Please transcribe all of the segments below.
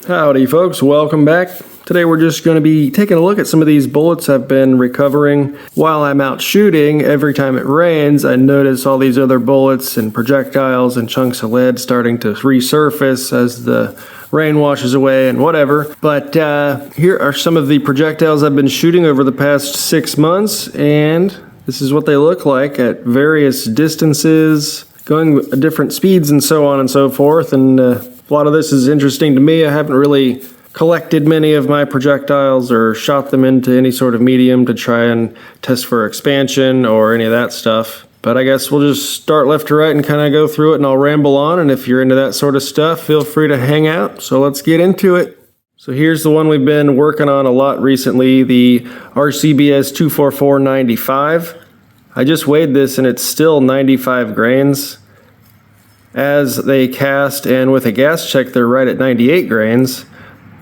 Howdy folks, welcome back. Today we're just going to be taking a look at some of these bullets I've been recovering while I'm out shooting. Every time it rains, I notice all these other bullets and projectiles and chunks of lead starting to resurface as the rain washes away and whatever. But here are some of the projectiles I've been shooting over the past 6 months, and this is what they look like at various distances, going at different speeds and so on and so forth. And a lot of this is interesting to me. I haven't really collected many of my projectiles or shot them into any sort of medium to try and test for expansion or any of that stuff. But I guess we'll just start left to right and kind of go through it, and I'll ramble on. And if you're into that sort of stuff, feel free to hang out. So let's get into it. So here's the one we've been working on a lot recently, the RCBS 244-95. I just weighed this and it's still 95 grains. As they cast and with a gas check, they're right at 98 grains,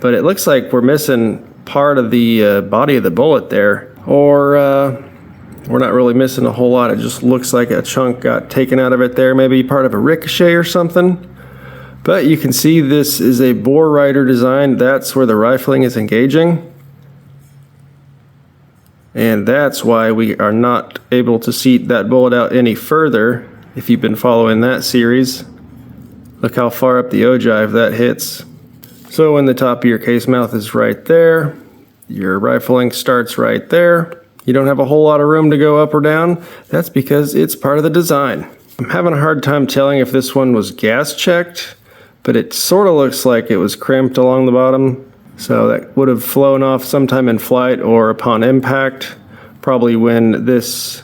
but it looks like we're missing part of the body of the bullet there, or we're not really missing a whole lot. It just looks like a chunk got taken out of it there, maybe part of a ricochet or something. But you can see this is a bore rider design. That's where the rifling is engaging, and that's why we are not able to seat that bullet out any further. If you've been following that series, look how far up the ogive that hits. So when the top of your case mouth is right there, your rifling starts right there. You don't have a whole lot of room to go up or down. That's because it's part of the design. I'm having a hard time telling if this one was gas checked, but it sort of looks like it was crimped along the bottom. So that would have flown off sometime in flight or upon impact, probably when this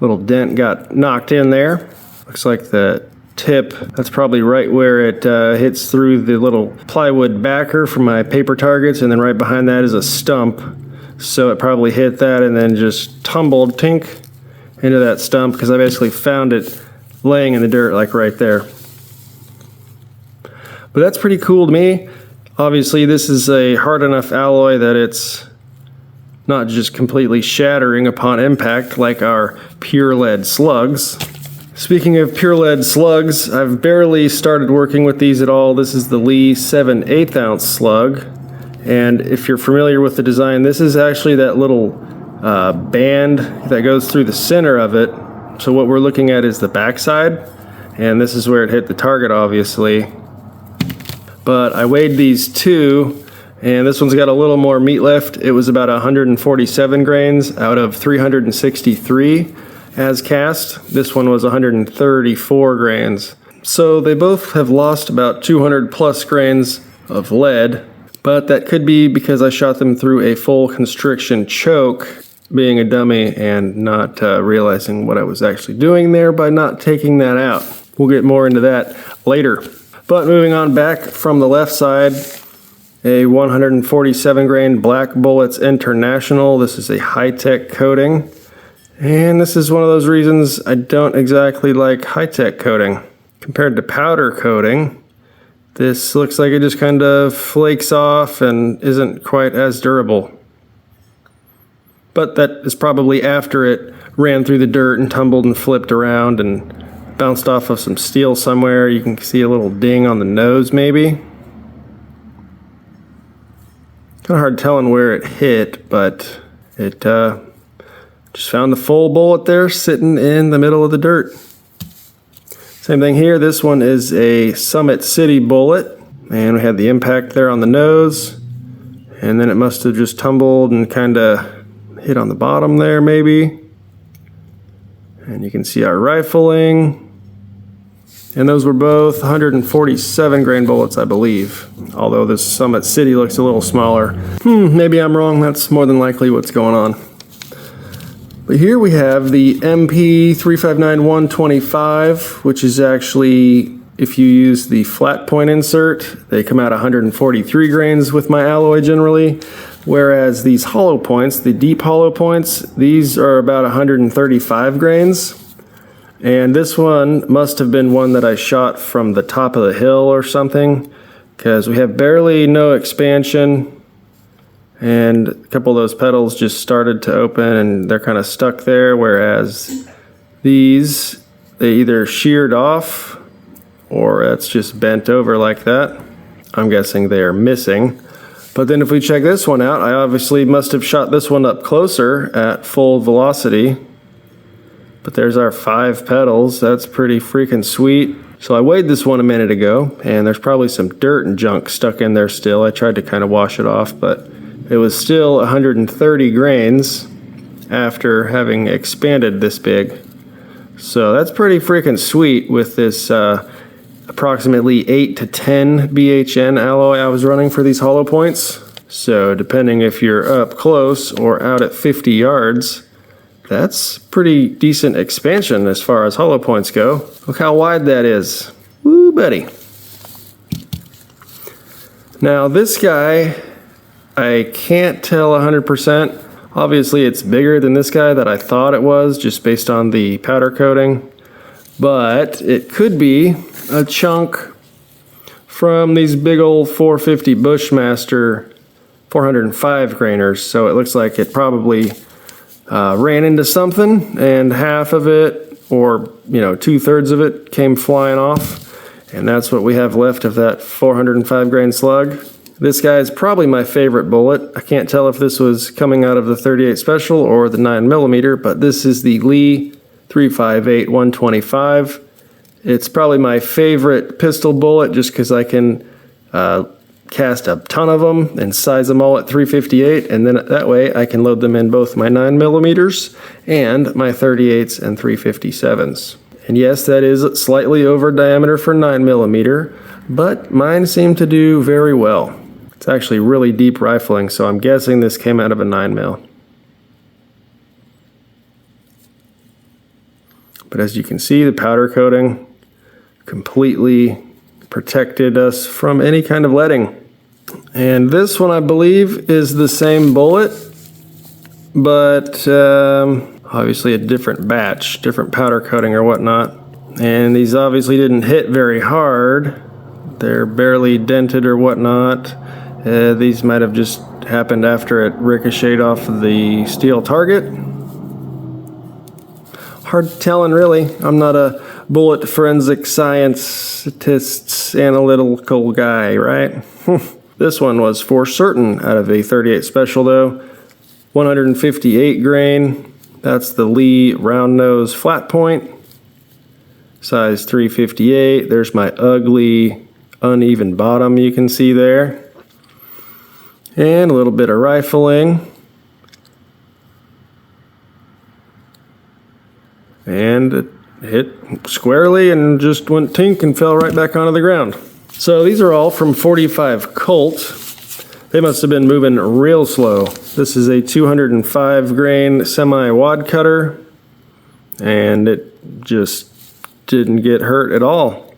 little dent got knocked in there. Looks like the tip, that's probably right where it hits through the little plywood backer for my paper targets, and then right behind that is a stump. So it probably hit that and then just tumbled tink into that stump, because I basically found it laying in the dirt like right there. But that's pretty cool to me. Obviously this is a hard enough alloy that it's not just completely shattering upon impact like our pure lead slugs. Speaking of pure lead slugs, I've barely started working with these at all. This is the Lee 7/8 ounce slug. And if you're familiar with the design, this is actually that little band that goes through the center of it. So what we're looking at is the backside, and this is where it hit the target, obviously. But I weighed these two, and this one's got a little more meat left. It was about 147 grains out of 363 as cast. This one was 134 grains. So they both have lost about 200 plus grains of lead, but that could be because I shot them through a full constriction choke, being a dummy and not realizing what I was actually doing there by not taking that out. We'll get more into that later. But moving on back from the left side, a 147 grain Black Bullets International. This is a high-tech coating. And this is one of those reasons I don't exactly like high-tech coating. Compared to powder coating, this looks like it just kind of flakes off and isn't quite as durable. But that is probably after it ran through the dirt and tumbled and flipped around and bounced off of some steel somewhere. You can see a little ding on the nose maybe. Kind of hard telling where it hit, but it just found the full bullet there sitting in the middle of the dirt. Same thing here. This one is a Summit City bullet, and we had the impact there on the nose, and then it must have just tumbled and kind of hit on the bottom there maybe. And you can see our rifling. And those were both 147 grain bullets, I believe. Although this Summit City looks a little smaller. Maybe I'm wrong. That's more than likely what's going on. But here we have the MP 359-125, which is actually, if you use the flat point insert, they come out 143 grains with my alloy generally. Whereas these hollow points, the deep hollow points, these are about 135 grains. And this one must have been one that I shot from the top of the hill or something, because we have barely no expansion, and a couple of those petals just started to open and they're kind of stuck there, whereas these, they either sheared off or it's just bent over like that. I'm guessing they are missing. But then if we check this one out, I obviously must have shot this one up closer at full velocity. But there's our 5 petals. That's pretty freaking sweet. So I weighed this one a minute ago, and there's probably some dirt and junk stuck in there still. I tried to kind of wash it off, but it was still 130 grains after having expanded this big. So that's pretty freaking sweet with this approximately 8 to 10 BHN alloy I was running for these hollow points. So depending if you're up close or out at 50 yards, that's pretty decent expansion as far as hollow points go. Look how wide that is. Woo, buddy. Now this guy, I can't tell 100%. Obviously it's bigger than this guy that I thought it was just based on the powder coating. But it could be a chunk from these big old 450 Bushmaster 405 grainers. So it looks like it probably ran into something, and half of it, or 2/3 of it, came flying off. And that's what we have left of that 405 grain slug. This guy is probably my favorite bullet. I can't tell if this was coming out of the 38 Special or the 9mm, but this is the Lee 358 125. It's probably my favorite pistol bullet just because I can cast a ton of them and size them all at 358, and then that way I can load them in both my 9mm and my 38s and 357s. And yes, that is slightly over diameter for 9mm, but mine seem to do very well. It's actually really deep rifling, so I'm guessing this came out of a 9mm. But as you can see, the powder coating completely protected us from any kind of leading. And this one, I believe, is the same bullet, but obviously a different batch, different powder coating or whatnot. And these obviously didn't hit very hard. They're barely dented or whatnot. These might have just happened after it ricocheted off of the steel target. Hard telling, really. I'm not a bullet forensic scientist analytical guy, right? This one was for certain out of a 38 Special though. 158 grain. That's the Lee round nose flat point. Size 358. There's my ugly uneven bottom you can see there. And a little bit of rifling. And it hit squarely and just went tink and fell right back onto the ground. So these are all from 45 Colt. They must have been moving real slow. This is a 205 grain semi-wad cutter, and it just didn't get hurt at all.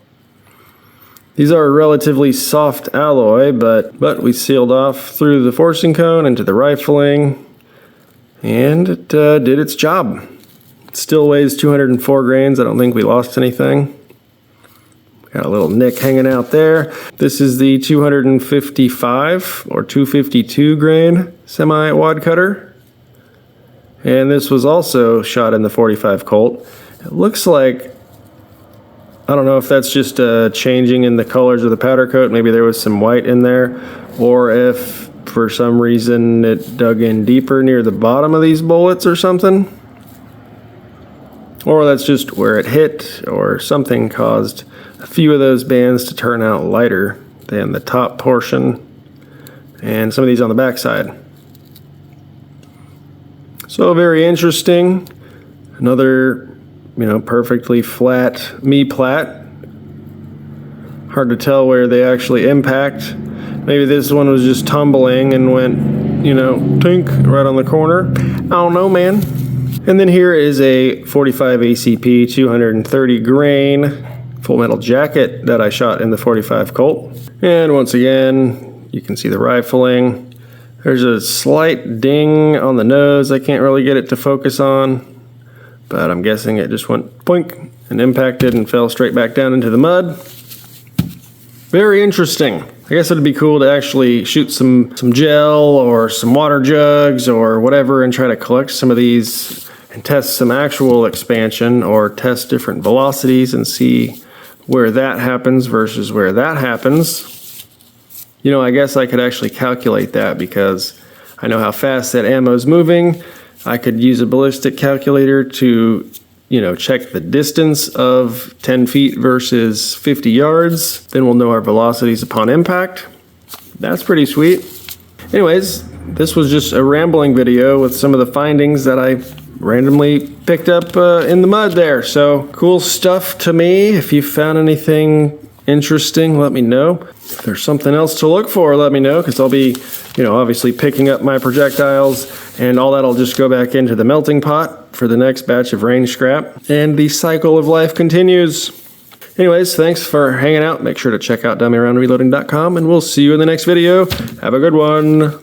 These are a relatively soft alloy, but we sealed off through the forcing cone into the rifling, and it did its job. It still weighs 204 grains. I don't think we lost anything. Got a little nick hanging out there. This is the 255 or 252 grain semi-wad cutter. And this was also shot in the 45 Colt. It looks like, I don't know if that's just changing in the colors of the powder coat. Maybe there was some white in there, or if for some reason it dug in deeper near the bottom of these bullets or something. Or that's just where it hit, or something caused a few of those bands to turn out lighter than the top portion, and some of these on the back side. So very interesting. Another, perfectly flat me-plat. Hard to tell where they actually impact. Maybe this one was just tumbling and went, tink right on the corner. I don't know, man. And then here is a 45 ACP 230 grain full metal jacket that I shot in the 45 Colt. And once again, you can see the rifling. There's a slight ding on the nose. I can't really get it to focus on, but I'm guessing it just went boink and impacted and fell straight back down into the mud. Very interesting. I guess it'd be cool to actually shoot some gel or some water jugs or whatever and try to collect some of these and test some actual expansion, or test different velocities and see where that happens versus where that happens. You know, I guess I could actually calculate that because I know how fast that ammo is moving. I could use a ballistic calculator to, you know, check the distance of 10 feet versus 50 yards. Then we'll know our velocities upon impact. That's pretty sweet. Anyways, this was just a rambling video with some of the findings that I randomly picked up in the mud there. So cool stuff to me. If you found anything interesting, let me know. If there's something else to look for, let me know, because I'll be, you know, obviously picking up my projectiles, and all that'll just go back into the melting pot for the next batch of range scrap, and the cycle of life continues. Anyways, thanks for hanging out. Make sure to check out dummyaroundreloading.com, and we'll see you in the next video. Have a good one.